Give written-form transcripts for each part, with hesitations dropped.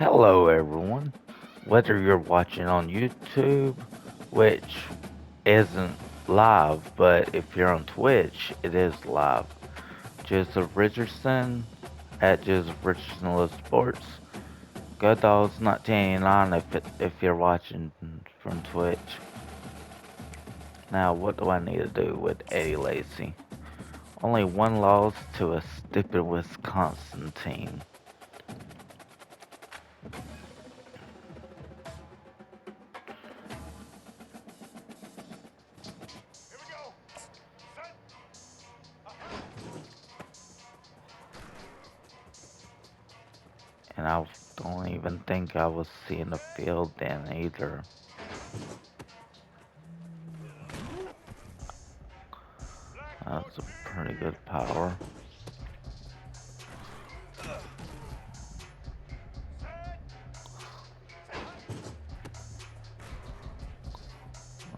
Hello everyone. Whether you're watching on YouTube, which isn't live, but if you're on Twitch, it is live. Joseph Richardson at Joseph Richardson Live Sports. Go Dogs 1989 if you're watching from Twitch. Now what do I need to do with Eddie Lacy? Only one loss to a stupid Wisconsin team. And I don't even think I was seeing the field then either. That's a pretty good power.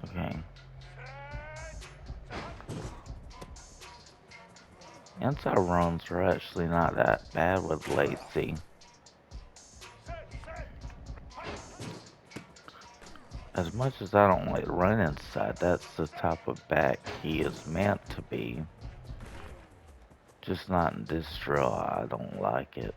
Okay. Inside runs are actually not that bad with Lacy. As much as I don't like run inside, that's the type of back he is meant to be. Just not in this drill, I don't like it.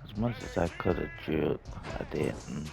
As much as I could have juked, I didn't.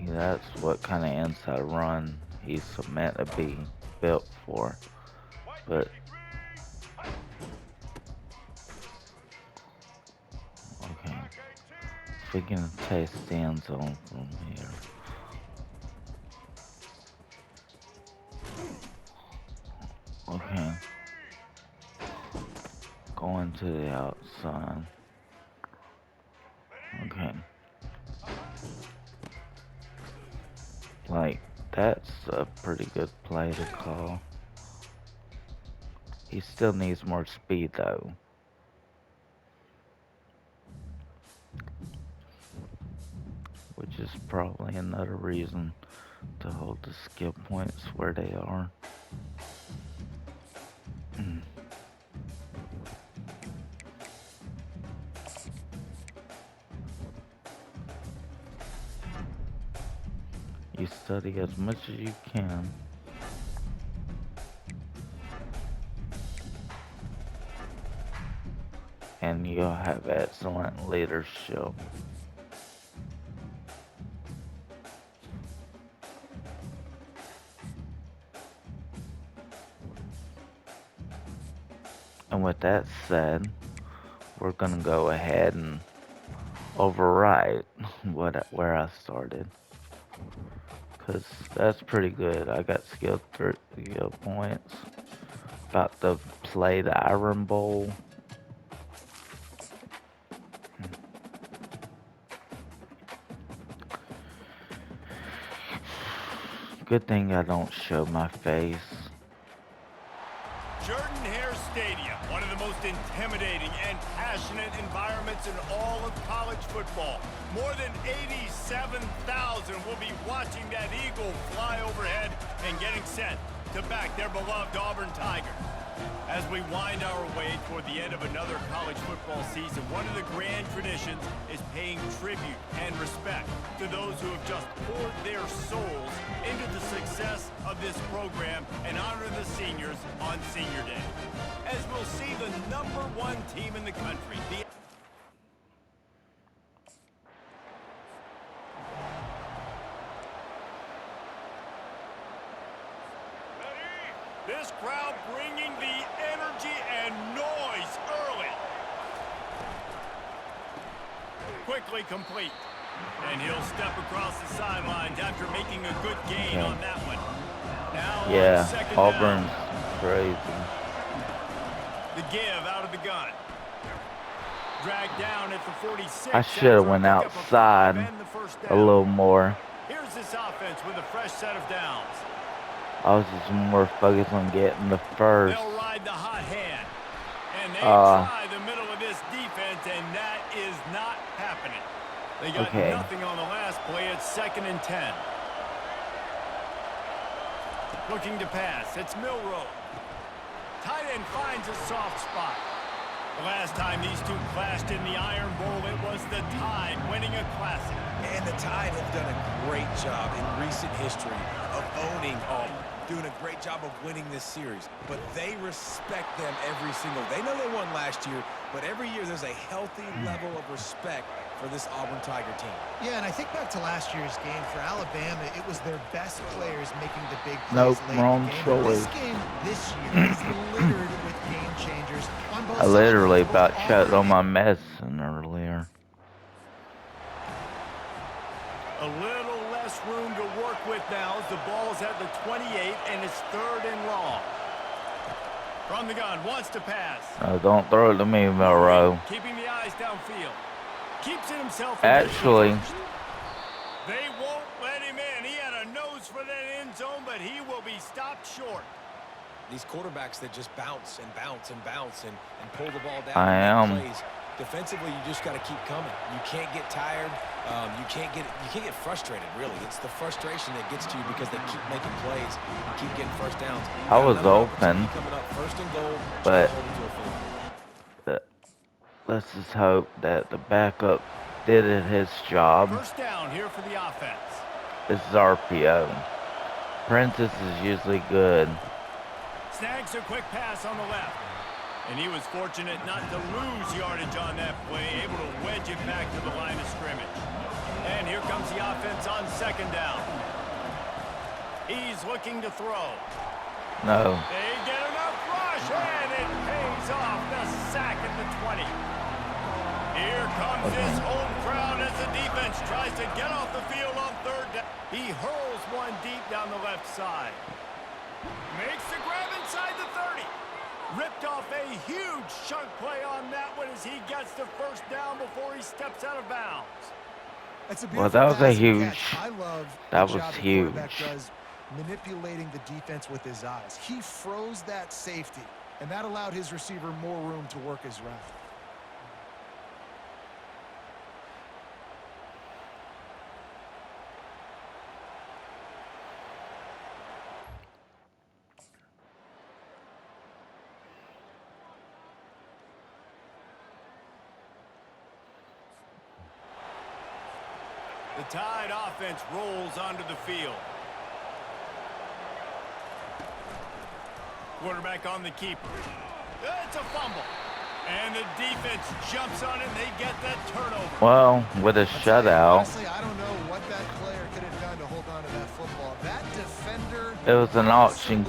That's what kind of inside run he's meant to be built for. But okay, if we can taste the end zone from here. Okay, going to the outside. Okay. Like, that's a pretty good play to call. He still needs more speed though. Which is probably another reason to hold the skill points where they are. You study as much as you can. And you'll have excellent leadership. And with that said, we're gonna go ahead and overwrite where I started. Cause that's pretty good. I got skill points. About to play the Iron Bowl. Good thing I don't show my face. Jordan-Hare Stadium, one of the most intimidating and passionate environments in all of college football. More than 87,000 will be watching that eagle fly overhead and getting set to back their beloved Auburn Tigers. As we wind our way toward the end of another college football season, one of the grand traditions is paying tribute and respect to those who have just poured their souls into the success of this program and honor the seniors on Senior Day. As we'll see the #1 team in the country, this crowd bringing the energy and noise early. Quickly complete. And he'll step across the sidelines after making a good gain on that one. Now yeah, on second Auburn's down. crazy. The give out of the gun. Dragged down at the 46. I should have went outside a little more. Here's this offense with a fresh set of downs. I was just more focused on getting the first. They'll ride the hot hand. And they try the middle of this defense, and that is not happening. They got nothing on the last play. It's 2nd and 10. Looking to pass. It's Milroe. Tight end finds a soft spot. The last time these two clashed in the Iron Bowl, it was the Tide winning a classic. And the Tide have done a great job in recent history of owning Auburn, doing a great job of winning this series. But they respect them every single. They know they won last year, but every year there's a healthy level of respect for this Auburn Tiger team. Yeah, and I think back to last year's game for Alabama, it was their best players making the big plays Nope, late wrong in the game. choice. This game this year is littered with game changers on both I literally sides. about choked on my medicine earlier. A little less room to work with now as the ball's at the 28 and it's 3rd and long. From the gun, wants to pass. No, don't throw it to me, Milroe. Keeping the eyes downfield. Keeps it himself. Actually, they won't let him in. He had a nose for that end zone, but he will be stopped short. These quarterbacks that just bounce and bounce and bounce and pull the ball down. I am. Plays. Defensively, you just got to keep coming. You can't get tired. You can't get frustrated, really. It's the frustration that gets to you because they keep making plays and keep getting first downs. I was open, coming up 1st and goal, but let's just hope that the backup did his job. 1st down here for the offense. This is RPO. Prentice is usually good. Snags a quick pass on the left. And he was fortunate not to lose yardage on that play, able to wedge it back to the line of scrimmage. And here comes the offense on 2nd down. He's looking to throw. No. They get enough rush, and it pays off. The sack at the 20. Here comes this home crowd as the defense tries to get off the field on 3rd down. He hurls one deep down the left side. Makes the grab inside the 30. Ripped off a huge chunk play on that one as he gets the 1st down before he steps out of bounds. Well, that was a huge. I love That the was job the huge. quarterback does manipulating the defense with his eyes. He froze that safety, and that allowed his receiver more room to work his route. The Tide offense rolls onto the field. Quarterback on the keeper. It's a fumble. And the defense jumps on it, and they get that turnover. Well, with a shutout. Honestly, I don't know what that player could have done to hold on to that football. That defender... It was an auction,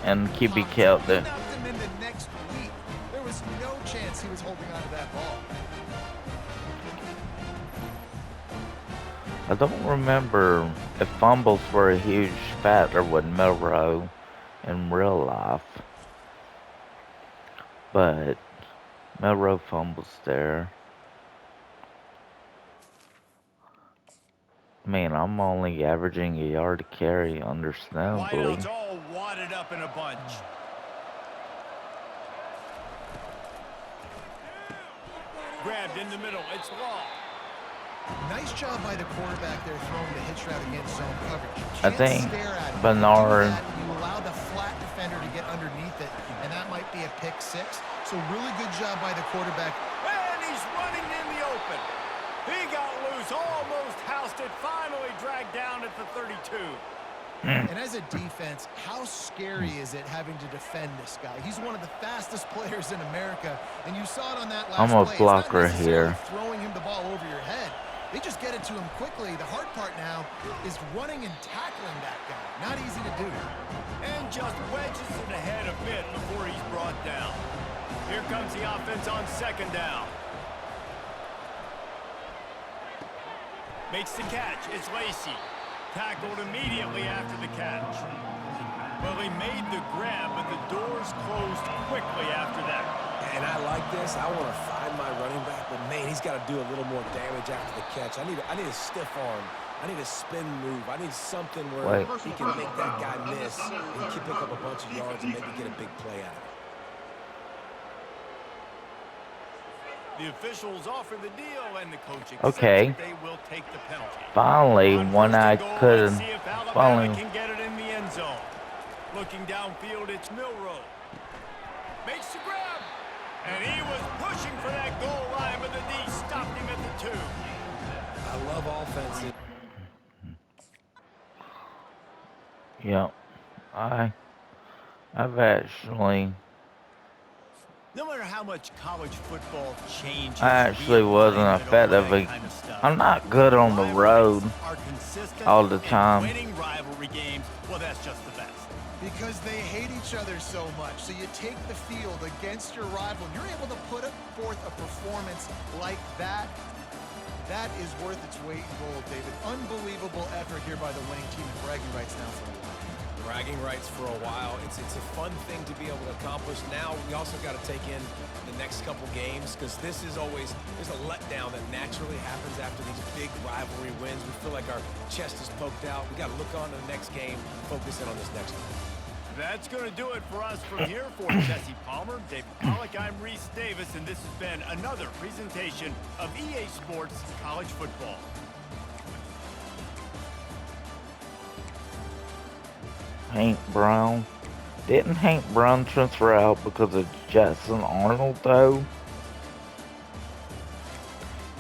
and QB killed it. knocked him into next week. There was no chance he was holding on to that ball. I don't remember if fumbles were a huge factor with Milroe in real life, but Milroe fumbles there. I mean, I'm only averaging a yard to carry, understandably. Wideouts all wadded up in a bunch. Grabbed in the middle. It's Law. Nice job by the quarterback there throwing the hitch route against zone coverage. I think Bernard You allow the flat defender to get underneath it, and that might be a pick six. So really good job by the quarterback. And he's running in the open. He got loose, almost housed it, finally dragged down at the 32. And as a defense, how scary is it having to defend this guy? He's one of the fastest players in America, and you saw it on that last I'm a play. blocker it's not necessarily here. throwing him the ball over your head. They just get it to him quickly. The hard part now is running and tackling that guy. Not easy to do. And just wedges it ahead a bit before he's brought down. Here comes the offense on second down. Makes the catch. It's Lacy. Tackled immediately after the catch. Well, he made the grab, but the doors closed quickly after that. And I like this. I want to find my running back, but man, he's got to do a little more damage after the catch. I need a stiff arm. I need a spin move. I need something where he can make that guy miss and pick up a bunch of yards and maybe get a big play out of it. The officials offer the deal, and the coach accepts Okay. they will take the penalty. Finally, On when first I and goal, could let's see if Alabama finally. can get it in the end zone. Looking downfield, it's Milrow. Makes the grab. And he was pushing for that goal line, but the D stopped him at the 2. I love offensive. Yeah, I've actually. No matter how much college football changes, I actually wasn't effective. I'm not good on the road all the time. Winning rivalry games, well, that's just the best. Because they hate each other so much. So you take the field against your rival, and you're able to put forth a performance like that. That is worth its weight in gold, David. Unbelievable effort here by the winning team, and bragging rights now for a while. Bragging rights for a while. It's a fun thing to be able to accomplish. Now we also got to take in the next couple games, because this is always, there's a letdown that naturally happens after these big rivalry wins. We feel like our chest is poked out. We got to look on to the next game, focus in on this next one. That's going to do it for us from here. For Jesse Palmer, David Pollack, I'm Reese Davis, and this has been another presentation of EA Sports College Football. Hank Brown. Didn't Hank Brown transfer out because of Jackson Arnold, though?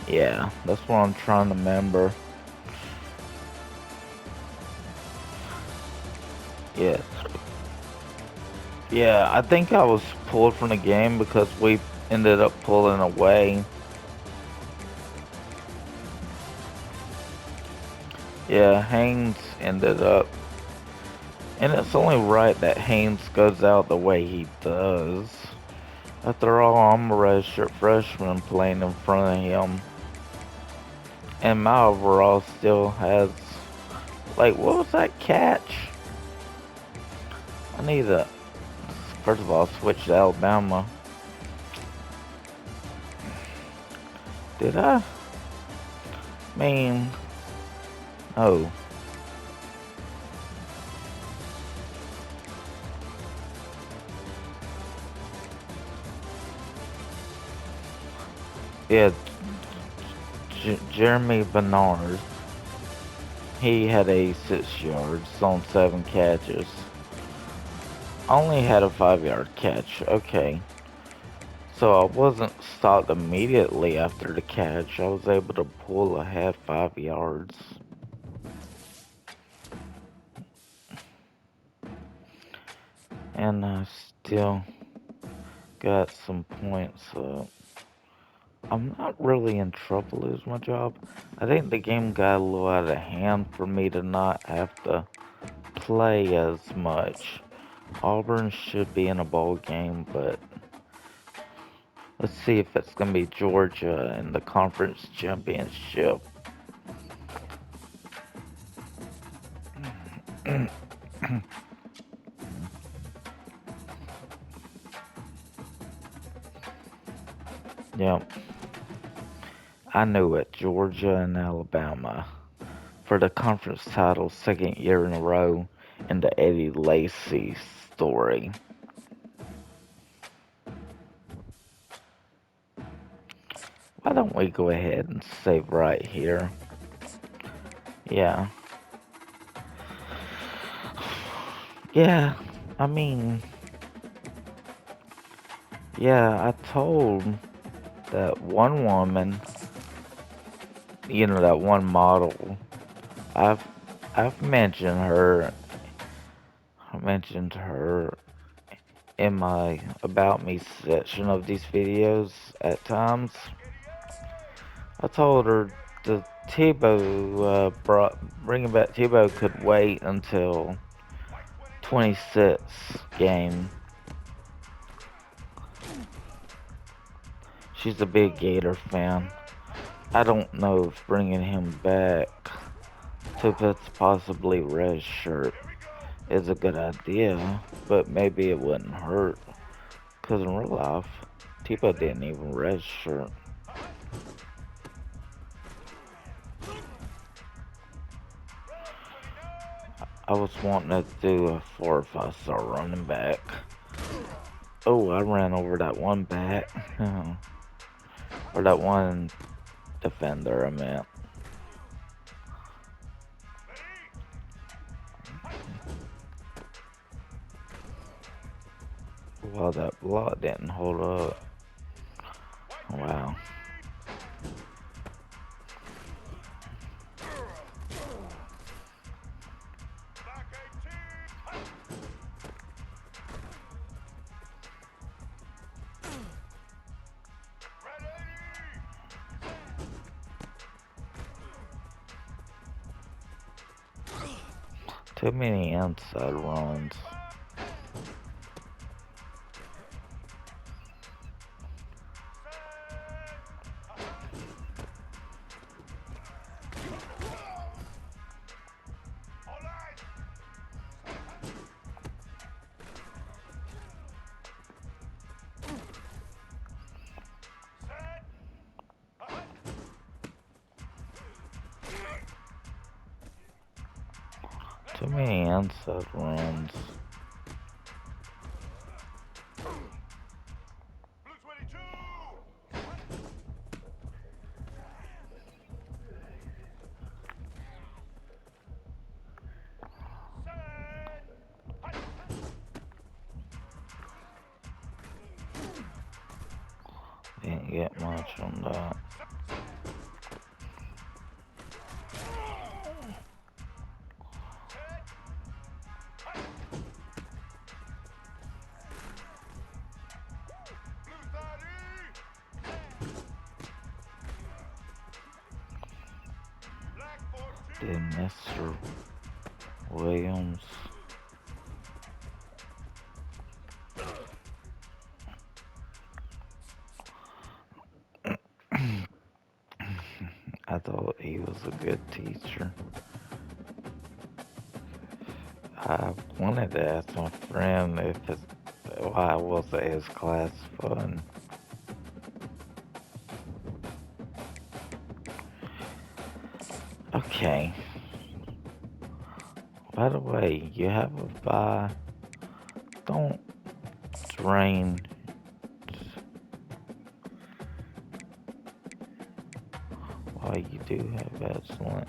Yeah, that's what I'm trying to remember. Yes. Yeah, I think I was pulled from the game because we ended up pulling away. Yeah, Haynes ended up. And it's only right that Haynes goes out the way he does. After all, I'm a redshirt freshman playing in front of him. And my overall still has... Like, what was that catch? I need to... First of all, switch to Alabama. Did I? mean... Oh. Yeah, Jeremy Bernard. He had 86 yards on 7 catches. Only had a 5-yard catch. Okay. So I wasn't stopped immediately after the catch. I was able to pull ahead 5 yards. And I still got some points up. I'm not really in trouble is my job. I think the game got a little out of hand for me to not have to play as much. Auburn should be in a bowl game, but let's see if it's going to be Georgia in the conference championship. Yep. I knew it. Georgia and Alabama. For the conference title, 2nd year in a row in the Eddie Lacy story. Why don't we go ahead and save right here? Yeah. Yeah. I mean, yeah, I told that one woman, that one model. I've I've mentioned her. I mentioned her in my about me section of these videos at times. I told her the bringing back Tebow could wait until 26 game. She's a big Gator fan. I don't know if bringing him back to possibly red shirt is a good idea, but maybe it wouldn't hurt. Cause in real life, Tebow didn't even red shirt. I was wanting to do a 4 or 5-star running back. Oh, I ran over that one back. Or that one defender, I meant. Well, that block didn't hold up. Wow. Too many inside runs. Too many inside runs. Didn't get much on that. Did Mr. Williams. I thought he was a good teacher. I wanted to ask my friend if why wasn't his class fun. Okay. By the way, you have a bye. Don't drain. While you do have excellent.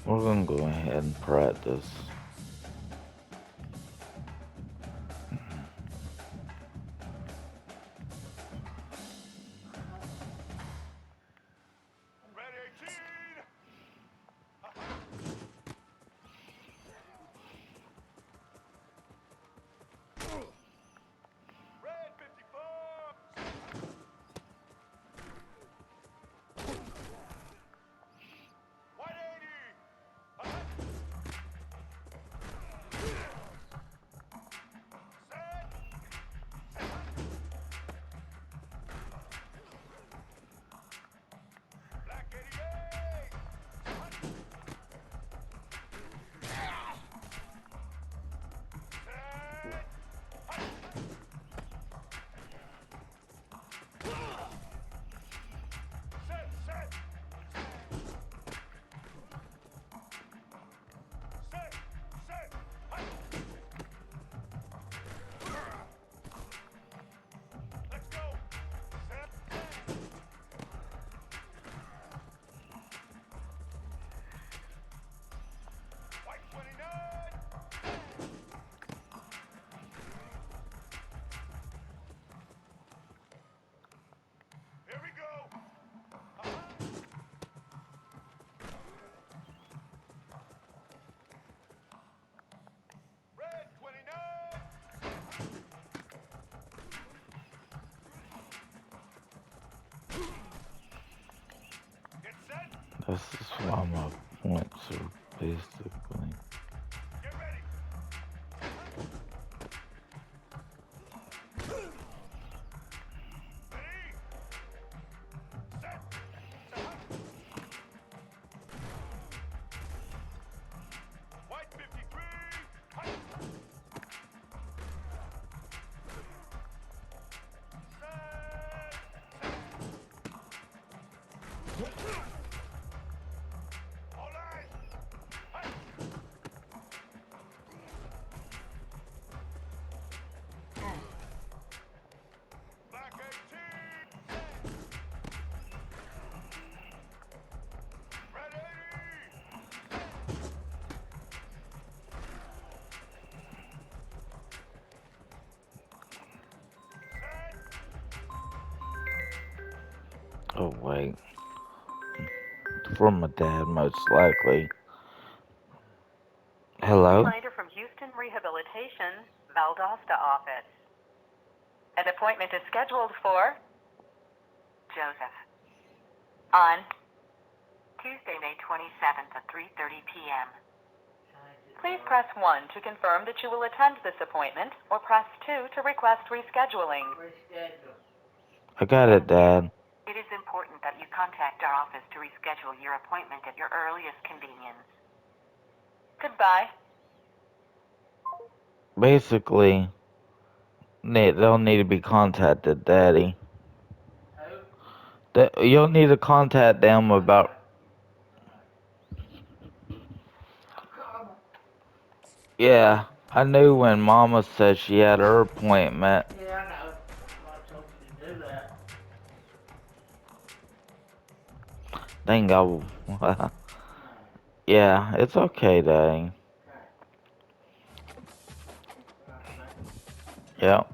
We're gonna go ahead and practice. This is why my points are basically. Oh wait, from my dad most likely. Hello? Reminder from Houston Rehabilitation, Valdosta office. An appointment is scheduled for Joseph on Tuesday, May 27th at 3:30 p.m. Please press 1 to confirm that you will attend this appointment, or press 2 to request rescheduling. I got it, Dad. It is important that you contact our office to reschedule your appointment at your earliest convenience. Goodbye. Basically, they'll need to be contacted, Daddy. You'll need to contact them about. Yeah, I knew when Mama said she had her appointment. Yeah, I know. I told you to do that. Dang, I. Yeah, it's okay, Daddy. Yep.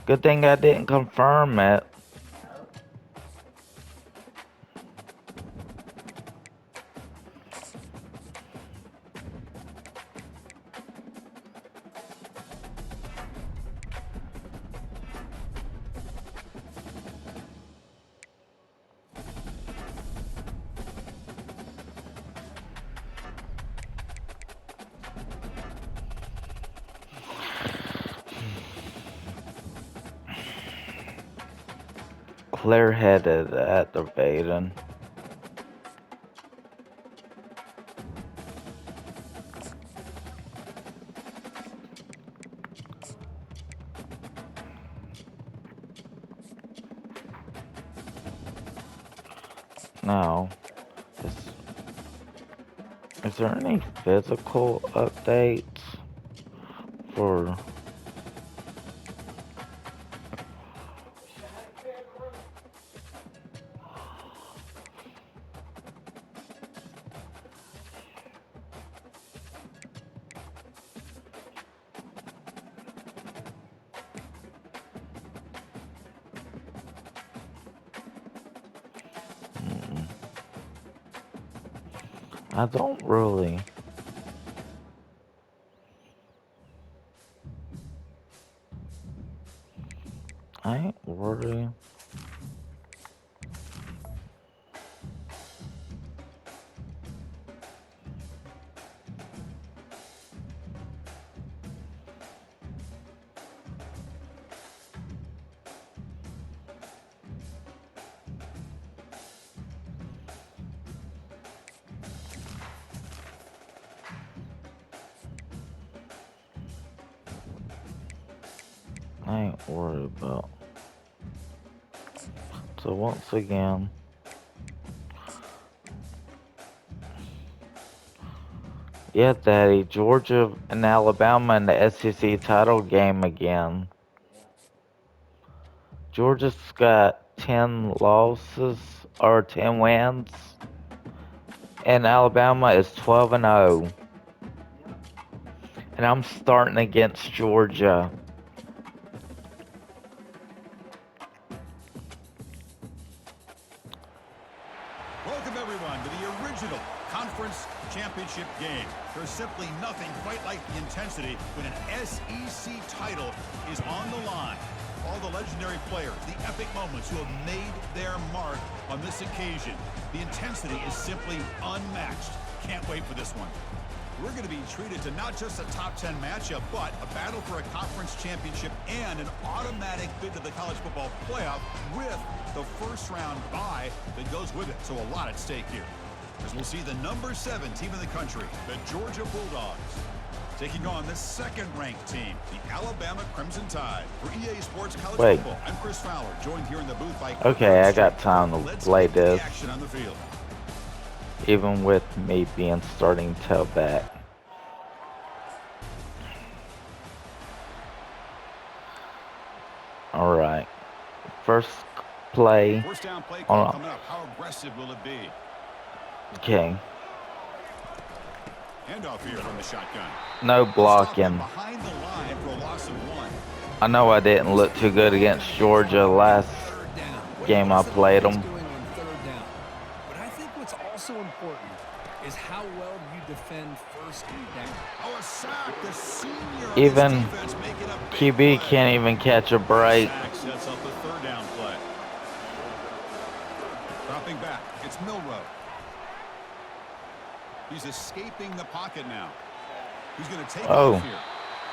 Good thing I didn't confirm it. Clear-headed activated. Now, is there any physical updates for? I don't really. I ain't worried. I ain't worried about. So once again, yeah, Daddy, Georgia and Alabama in the SEC title game again. Georgia's got 10 losses or 10 wins, and Alabama is 12-0. And I'm starting against Georgia. Welcome, everyone, to the original conference championship game. There's simply nothing quite like the intensity when an SEC title is on the line. All the legendary players, the epic moments who have made their mark on this occasion. The intensity is simply unmatched. Can't wait for this one. We're going to be treated to not just a top 10 matchup, but a battle for a conference championship and an automatic bid to the college football playoff with the first round bye that goes with it. So a lot at stake here. As we'll see the number 7 team in the country, the Georgia Bulldogs, taking on the second-ranked team, the Alabama Crimson Tide. For EA Sports College Football, I'm Chris Fowler, joined here in the booth by Okay, I got time to play this. action on the field. Even with me being starting tailback. Alright. First play. First down play call coming up. How aggressive will it be? Okay. Handoff here from the shotgun. No blocking. Behind the line for a loss of 1. I know I didn't look too good against Georgia last game I played them. But I think what's also important is how well you defend first down. Oh, a sack. The senior Even QB can't even catch a break. Sack sets up the third down play. Dropping back. It's Milrow. He's escaping the pocket now. He's going to take off here.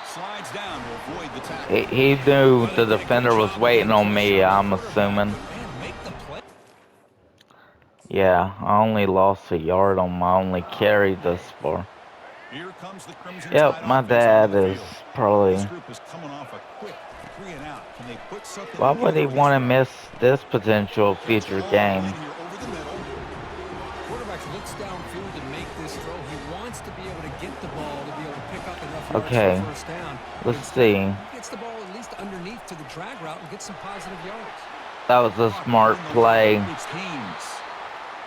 Slides down to avoid the tackle. He knew the defender was waiting on me, I'm assuming. Yeah, I only lost a yard on my only carry thus far. Here comes the Crimson Yep, Tide my offense dad on the is field. probably... This group is coming off a quick 3 and out. Can they put something Why would he together want to this miss this potential future game? Quarterback looks downfield to make this throw. He wants to be able to get the ball to be able to pick up enough yards Okay, for first down. let's see. He gets the ball at least underneath to the drag route and gets some positive yards. That was a smart play. It's Haynes.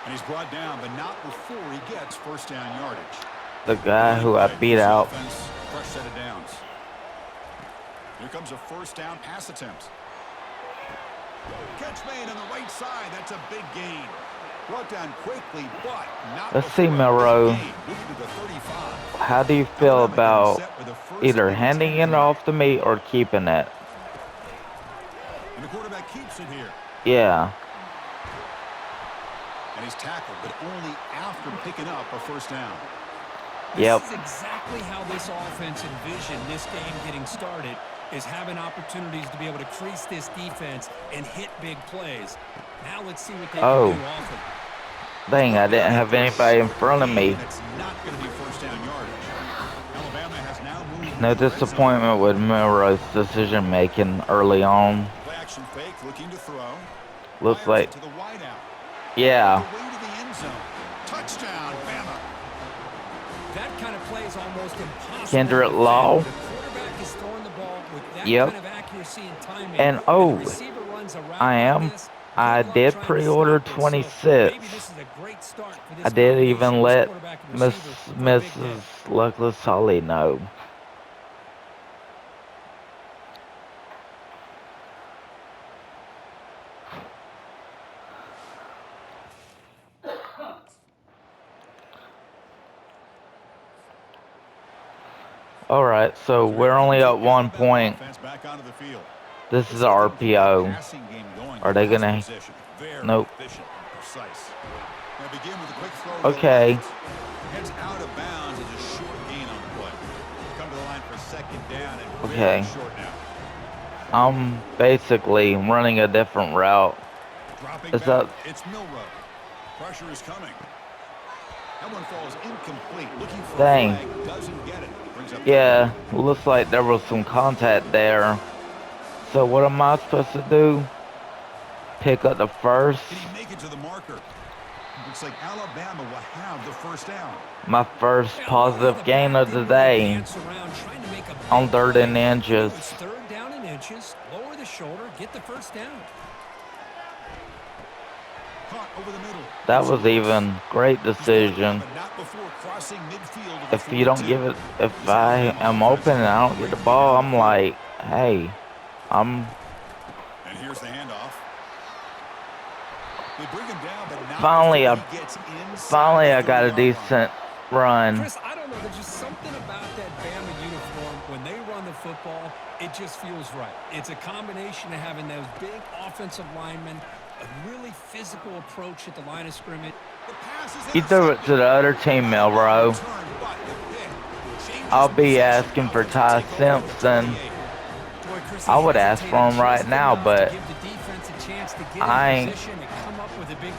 And he's brought down, but not before he gets first down yardage. The guy who I beat out. Fresh set of downs. Here comes a first down pass attempt. Catch made on the right side. That's a big gain. Brought down quickly, but not. Let's see, Milrow. How do you feel about either handing it off to me or keeping it? And the quarterback keeps it here. Yeah. And he's tackled, but only after picking up a first down. Yep. This is exactly how this offense envisioned this game getting started, is having opportunities to be able to crease this defense and hit big plays. Now let's see what they can do off it. Dang, I didn't have anybody in front of me. That's not going to be first down yardage. Alabama has now moved. No disappointment with Milrow's decision making early on. Play action fake, looking to throw. Looks like, to the wide out. yeah. Way to the end zone. Touchdown, Bama. That kind of play is almost impossible. Kendrick Law. The quarterback is throwing the ball with that Yep. kind of accuracy and timing. And the receiver runs around I did pre-order 26. I did even let Mrs. Luckless Holly know. Alright, so we're only at 1 point. This is RPO. Are they gonna... Nope. Okay. Okay. I'm basically running a different route. Is that... It's Milrow. Pressure is coming. That one falls incomplete. Looking for Dang. a flag, doesn't get it. Yeah, looks like there was some contact there. So what am I supposed to do? Pick up the first? Can he make it to the marker? Looks like Alabama will have the first down. My first positive gain of the day. On 3rd and inches. Third down and inches. Lower the shoulder. Get the first down. Over the middle. That was even great decision. If you don't give it, if I am open and I don't get the ball, I'm like, hey, And here's the handoff. They bring him down, but not finally I got a decent run. Chris, I don't know. There's just something about that Bama uniform. When they run the football, it just feels right. It's a combination of having those big offensive linemen, a really physical approach at the line of scrimmage. The pass is He threw it to the other team, Milrow. return, but the pick changes I'll be possession. asking for Dolphins will Ty take over at the Simpson. 28. Boy, Chris, I he would ask hesitated for him right just now, enough but to give the defense a chance to get I in ain't. position and come up with a big.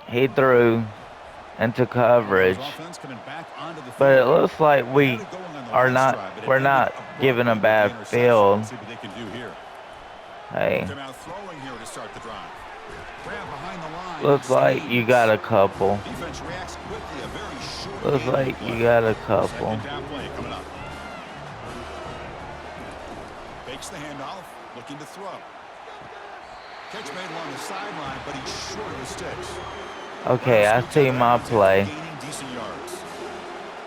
He threw into coverage, Offense coming back onto the but it field. looks like They we had it going on the are last not. drive, but it We're ended not giving a abruptly with the bad interception. field. Let's see what they can do here. Hey, Come out throwing here to start the drive. Grab behind the line. looks like you got a couple. Defense reacts quickly. A very short Looks game like of you play. got a couple. Second down play coming up. Fakes the handoff, looking to throw. Catch made along the sideline, but he's short of the sticks. Okay, I see my play. Gaining decent yards.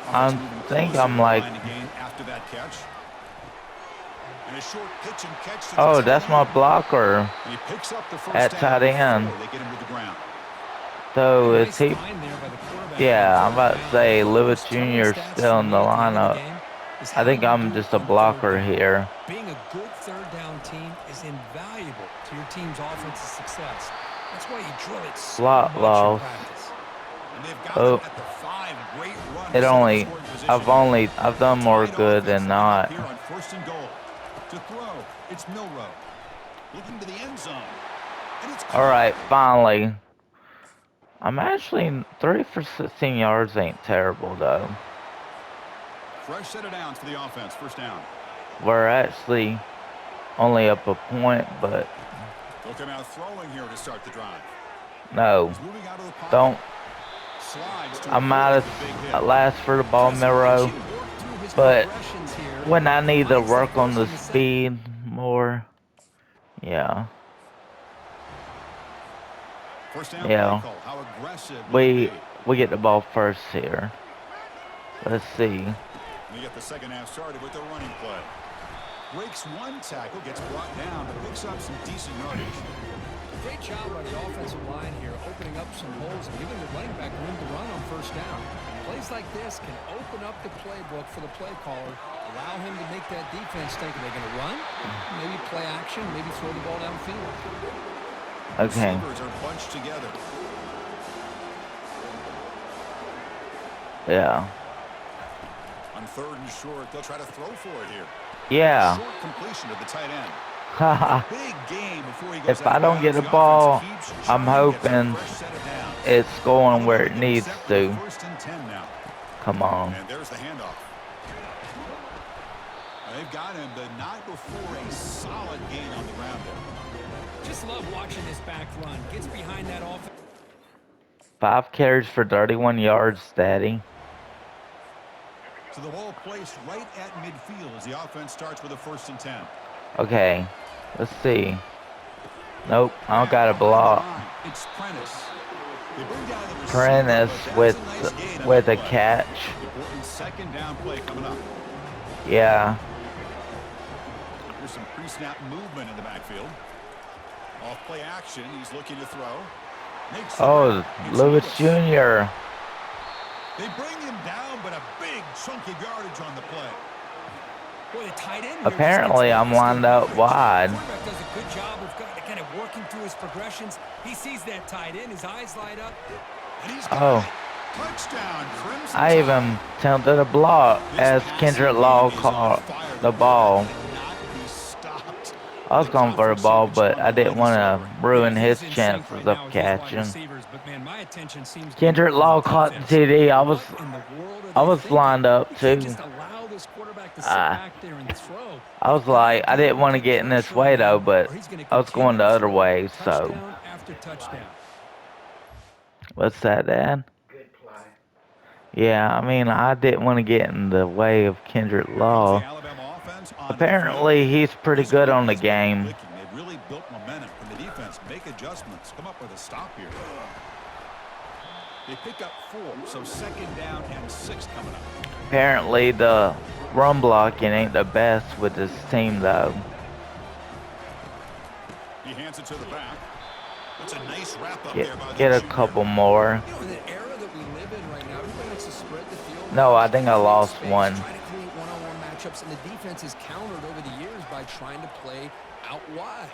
I Offense moving think closer I'm to the like, line again after that catch. And a short pitch and catch to the oh, tight that's my end. blocker And he picks up the first at down tight end. before they get him to the ground. So is Nice he? find there by the quarterback. Yeah, I'm about to say One of Lewis those telling Jr. stats still for in me the at the end of the lineup. game is I how think you I'm do just it a on third blocker down. here. Being a good third down team is invaluable to your team's offensive success. That's why you drill it so Lot much in loss. practice. And they've got Oh, him at the 5. Great run. it to set up only. the scoring position here. I've done more Tight good offense than line up not. here on 1st and goal. To throw, it's Milrow. Looking to the end zone. And it's All caught. right, finally. I'm actually 3 for 16 yards ain't terrible though. Fresh set of downs for the offense. First down. We're actually only up a point, but They'll come out throwing here to start the drive. no, He's moving out of the pocket. don't. Slides to I'm out avoid the big hit. of last for the ball, Chris, Miro. watching work through his But progressions here, when I need to finds the work on first the and the second. speed more, yeah, First down yeah. play call. How aggressive will it We get the ball first here. Let's see. be? We get the second half started with the running play. Breaks one tackle, gets brought down, but picks up some decent yardage. Great job by the offensive line here, opening up some holes and giving the running back room to run on first down. Plays like this can open up the playbook for the play caller, allow him to make that defense think, are they going to run? Maybe play action, maybe throw the ball downfield. Okay. Receivers are bunched together. Yeah. On 3rd and short, they'll try to throw for it here. Yeah. Short completion to the tight end. Haha. Big game before he goes If out I of don't get bounds. the The ball, offense keeps I'm churning, gets a hoping fresh set of downs. it's going where it Getting needs set for the to. 1st and 10 now. Come on. And there's the handoff. They've got him, but not before a solid gain on the ground there. Just love watching this back run. Gets behind that offense. 5 carries for 31 yards, Daddy. So the ball placed right at midfield as the offense starts with a 1st and 10. Okay. Let's see. Nope, I don't got a block. It's Prentice. They bring down the receiver, Prentice but with that's a nice gain on with that a play. catch. Important second down play coming up. Yeah. There's some pre-snap movement in the backfield. Off play action, he's looking to throw. Makes the Oh, grab. It's Lewis Jr. They bring him down, but a big chunk of yardage on the play. Boy, the tight end here Apparently, just gets I'm lost lined in up coverage. wide. The quarterback does a good job of kind of working through his progressions. He sees that tight end, his eyes light up. And he's got Oh. it. Touchdown, Crimson I even Tide. attempted a block This as passing Kendrick game Law is on caught fire. the The ball. quarterback cannot be stopped. I was The going for the top ball, receiver but I on the didn't line want is to celebrating. ruin Yeah, his he's in sync chances right of now with his wide catching. receivers, but man, my attention seems to be Kendrick more on Law the caught the defense. TD. What in the world are I they was thinking? lined up You can't too. just allow this quarterback to sit Ah. back there and throw. I was like, I didn't want to get in this way though, but Or he's going to I was going continue the to other throw way. So touchdown after touchdown. what's that, Dad? Good play. Yeah, I mean, I didn't want to get in the way of Kendrick Here comes the Law. Alabama offense onto the Apparently, field. he's pretty This good one on the has been game. clicking. They've really built momentum. Can the defense make adjustments? Come up with a stop here. They pick up 4, so second down and 6 coming up. Apparently, the run blocking ain't the best with this team though. He hands it to the back. That's a nice wrap up Get there by the get a junior. couple more. You know, in the era that we live Everybody likes to spread the field. No, I think I Create lost space, one. try to create one-on-one matchups, and the defense has countered over the years by trying to play out wide.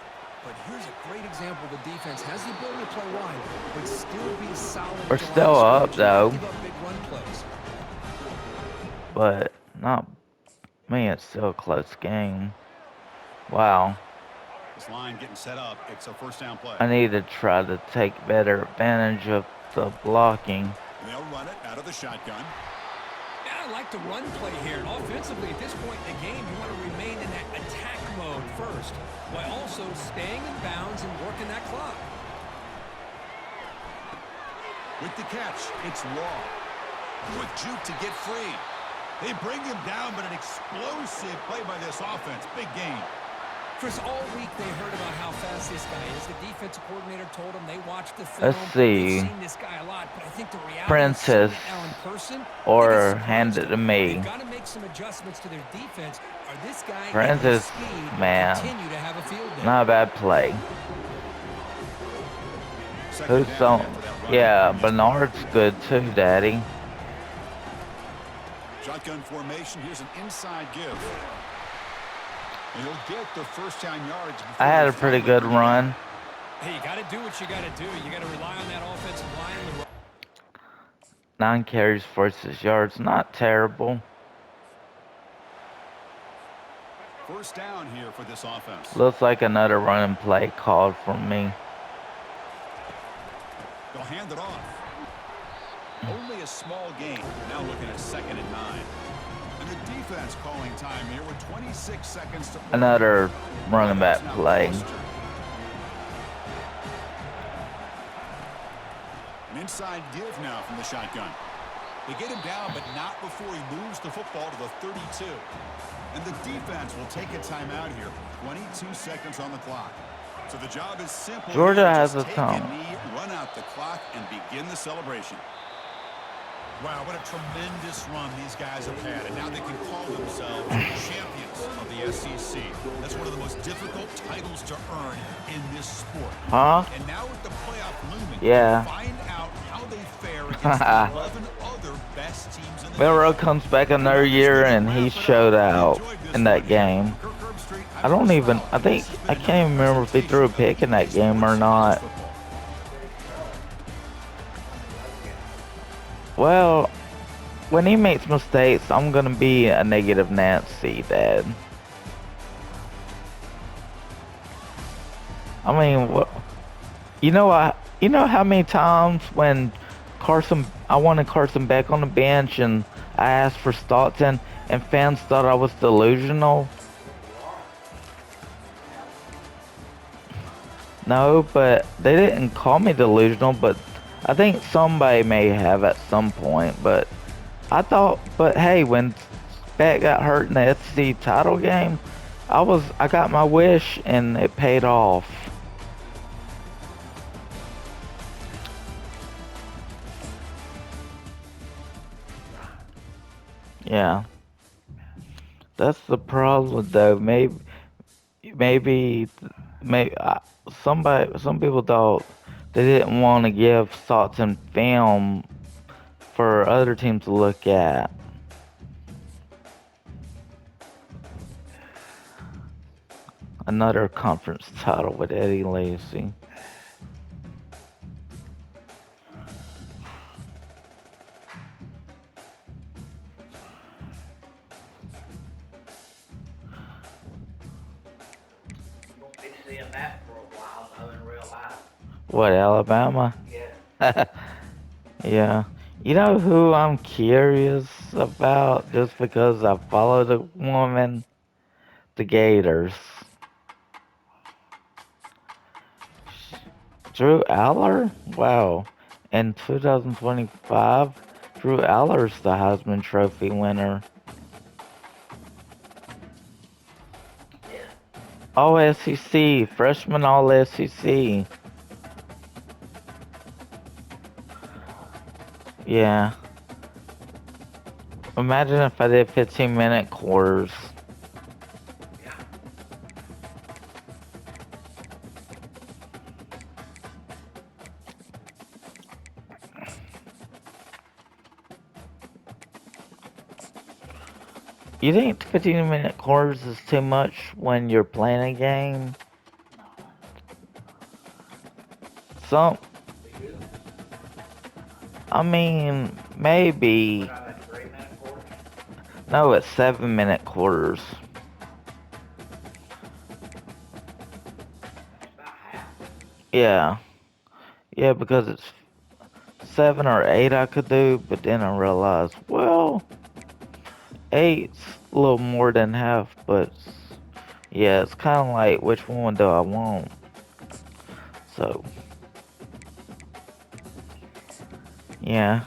But here's a great example. The defense has the ability to play wide, but still be solid We're at the line still of up scrimmage and not though, give up big run plays. but not. Man, it's still a close game. Wow. This line getting set up. It's a first down play. I need to try to take better advantage of the blocking. They'll run it out of the shotgun. Yeah, I like the run play here. And offensively, at this point in the game, you want to remain in that attack mode first, while also staying in bounds and working that clock. With the catch, it's Law. With juke to get free. They bring him down, but an explosive play by this offense. Big game. Chris, all week they heard about how fast this guy is. The defensive coordinator told them they watched the film. Let's see. They've seen this guy a lot, but I think the reality Princess is now in person, or hand it to me. They've got to make some adjustments to their defense, or this guy Princess, speed man, continue to have a field day. not a bad play. Who's on? Yeah, Bernard's good too, Daddy. Shotgun formation. Here's an inside give. And he'll get the first down yards. I had a pretty good run. Hey, you got to do what you got to do. You got to rely on that offensive line. 9 carries, 46 yards. Not terrible. First down here for this offense. Looks like another running play called for me. They'll hand it off. Only a small gain. Now looking at 2nd and 9. And the defense calling time here with 26 seconds to play. Another running back play. An inside give now from the shotgun. They get him down, but not before he moves the football to the 32. And the defense will take a timeout here. 22 seconds on the clock. So the job is simple. Georgia has a Take time. knee, run out the clock, and begin the celebration. Wow, what a tremendous run these guys have had. And now they can call themselves champions of the SEC. That's one of the most difficult titles to earn in this sport. Huh? And now with the playoff looming, Yeah. find out how they fare against the 11 other best teams in the Milrow comes back another year and he showed out in that game. I can't even remember if he threw a pick in that game or not. Well, when he makes mistakes, I'm gonna be a negative Nancy, Dad. I mean, what? You know how many times when I wanted Carson back on the bench and I asked for Stockton and fans thought I was delusional? No, but they didn't call me delusional, but I think somebody may have at some point, but hey, when Spat got hurt in the SEC title game, I got my wish and it paid off. Yeah. That's the problem though. Some people thought they didn't want to give thoughts and film for other teams to look at. Another conference title with Eddie Lacy. What, Alabama? Yeah. Yeah. You know who I'm curious about just because I follow the woman? The Gators. Drew Aller? Wow. In 2025, Drew Aller's the Heisman Trophy winner. All SEC. Freshman All SEC. Yeah. Imagine if I did 15-minute quarters. You think 15-minute quarters is too much when you're playing a game? Some, I mean, maybe. No, it's 7-minute quarters. Yeah. Yeah, because it's 7 or 8 I could do, but then I realized, well, eight's a little more than half, but yeah, it's kind of like which one do I want? So, yeah,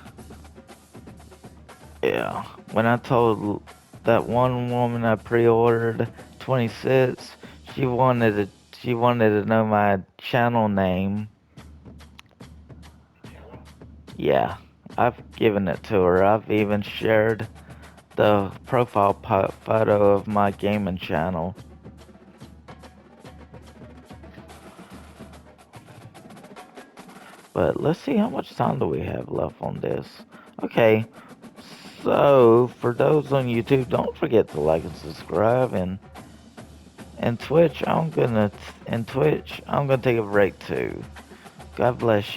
yeah. When I told that one woman I pre-ordered 26, she wanted to she wanted to know my channel name. Yeah, I've given it to her. I've even shared the profile photo of my gaming channel. But let's see how much time do we have left on this. Okay, so for those on YouTube, don't forget to like and subscribe, and Twitch, I'm gonna take a break too. God bless you.